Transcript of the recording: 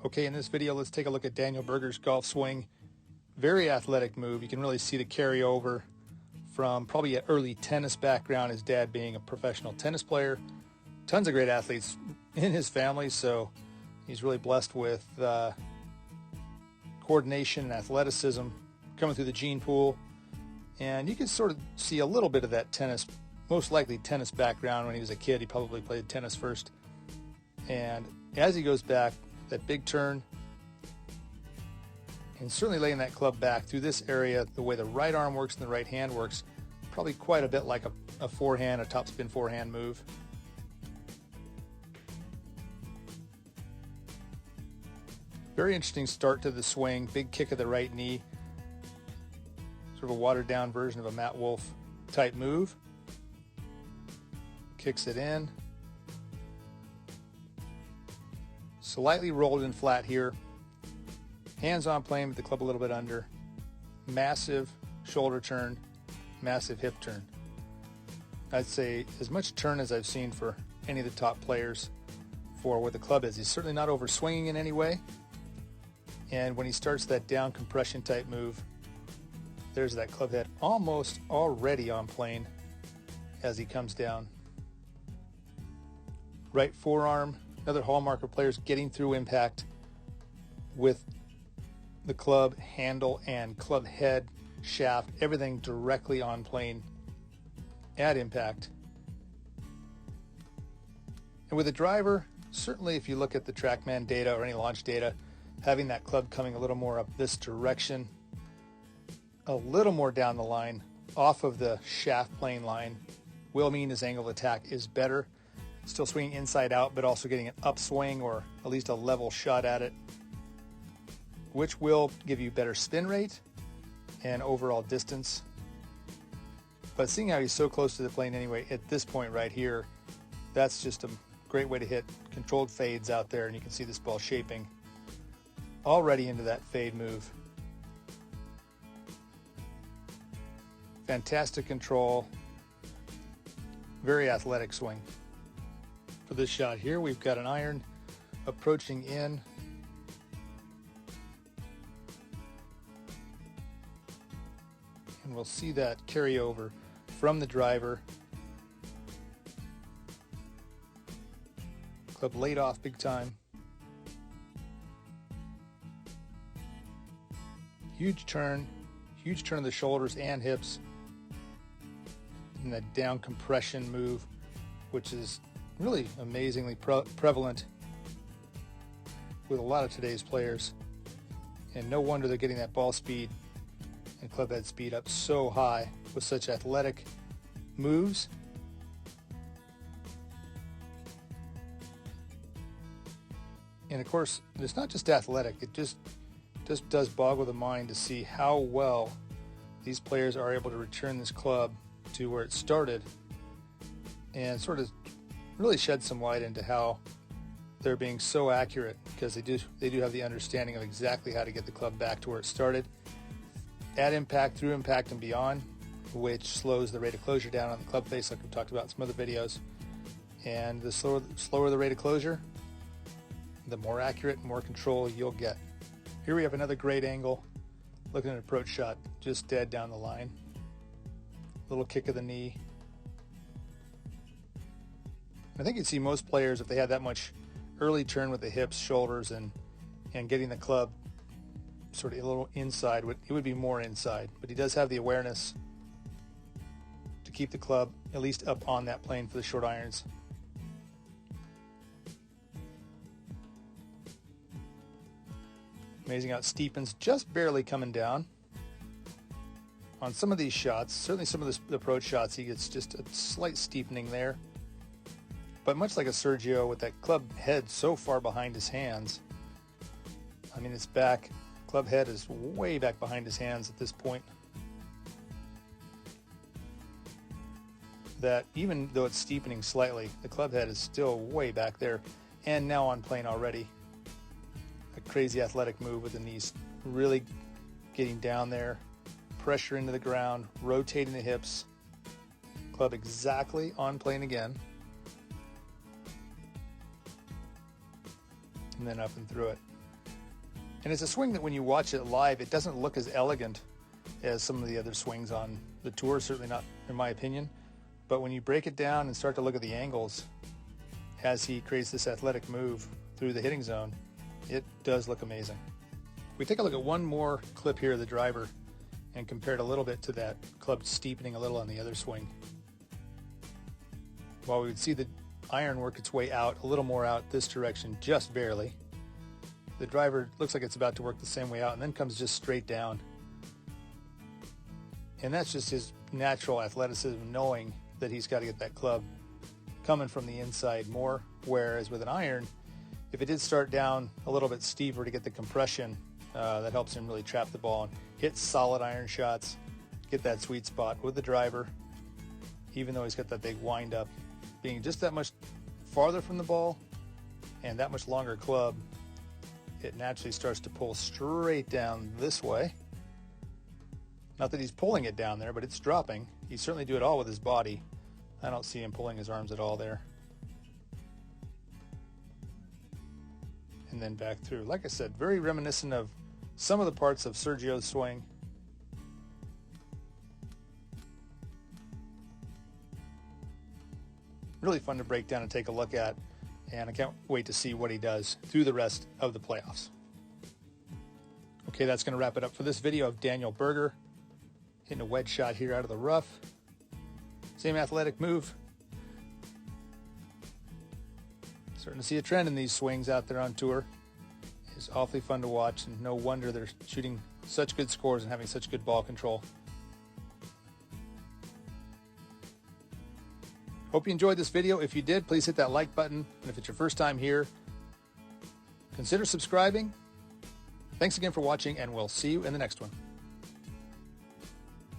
Okay, in this video, let's take a look at Daniel Berger's golf swing. Very athletic move. You can really see the carryover from probably an early tennis background, his dad being a professional tennis player. Tons of great athletes in his family, so he's really blessed with coordination and athleticism coming through the gene pool. And you can sort of see a little bit of that tennis, most likely tennis background. When he was a kid, he probably played tennis first. And as he goes back, that big turn, and certainly laying that club back through this area, the way the right arm works and the right hand works, probably quite a bit like a forehand, a topspin forehand move. Very interesting start to the swing, big kick of the right knee, sort of a watered down version of a Matt Wolff type move. Kicks it in. Slightly rolled in flat here. Hands on plane with the club a little bit under. Massive shoulder turn, massive hip turn. I'd say as much turn as I've seen for any of the top players for where the club is. He's certainly not over swinging in any way. And when he starts that down compression type move, there's that club head almost already on plane as he comes down. Right forearm, another hallmark of players getting through impact with the club handle and club head, shaft, everything directly on plane at impact. And with a driver, certainly if you look at the TrackMan data or any launch data, having that club coming a little more up this direction, a little more down the line, off of the shaft plane line, will mean his angle of attack is better. Still swinging inside out, but also getting an upswing or at least a level shot at it, which will give you better spin rate and overall distance. But seeing how he's so close to the plane anyway, at this point right here, that's just a great way to hit controlled fades out there, and you can see this ball shaping already into that fade move. Fantastic control, very athletic swing. For this shot here, we've got an iron approaching in. And we'll see that carry over from the driver. Club laid off big time. Huge turn of the shoulders and hips. And that down compression move, which is really amazingly prevalent with a lot of today's players. And no wonder they're getting that ball speed and club head speed up so high with such athletic moves. And of course, it's not just athletic, it just does boggle the mind to see how well these players are able to return this club to where it started, and sort of really shed some light into how they're being so accurate, because they do have the understanding of exactly how to get the club back to where it started at impact, through impact, and beyond, which slows the rate of closure down on the club face, like we've talked about in some other videos. And the slower the rate of closure, the more accurate and more control you'll get. Here we have another great angle, looking at an approach shot, just dead down the line. Little kick of the knee. I think you'd see most players, if they had that much early turn with the hips, shoulders, and getting the club sort of a little inside, it would be more inside. But he does have the awareness to keep the club at least up on that plane for the short irons. Amazing how it steepens, just barely coming down. On some of these shots, certainly some of the approach shots, he gets just a slight steepening there. But much like a Sergio, with that club head so far behind his hands, I mean, it's back, club head is way back behind his hands at this point, that even though it's steepening slightly, the club head is still way back there, and now on plane already. A crazy athletic move with the knees really getting down there, pressure into the ground, rotating the hips, club exactly on plane again. and then up and through it. And it's a swing that when you watch it live, it doesn't look as elegant as some of the other swings on the tour, certainly not in my opinion. But when you break it down and start to look at the angles as he creates this athletic move through the hitting zone, it does look amazing. We take a look at one more clip here of the driver and compare it a little bit to that club steepening a little on the other swing. While we would see the iron work its way out, a little more out this direction, just barely, the driver looks like it's about to work the same way out and then comes just straight down. And that's just his natural athleticism, knowing that he's got to get that club coming from the inside more, whereas with an iron, if it did start down a little bit steeper to get the compression, that helps him really trap the ball and hit solid iron shots, get that sweet spot. With the driver, even though he's got that big wind up, being just that much farther from the ball and that much longer club, it naturally starts to pull straight down this way. Not that he's pulling it down there, but it's dropping. He certainly do it all with his body. I don't see him pulling his arms at all there. And then back through. Like I said, very reminiscent of some of the parts of Sergio's swing. Really fun to break down and take a look at, and I can't wait to see what he does through the rest of the playoffs. Okay, that's going to wrap it up for this video of Daniel Berger hitting a wedge shot here out of the rough. Same athletic move. Starting to see a trend in these swings out there on tour. It's awfully fun to watch, and no wonder they're shooting such good scores and having such good ball control. Hope you enjoyed this video. If you did, please hit that like button. And if it's your first time here, consider subscribing. Thanks again for watching, and we'll see you in the next one.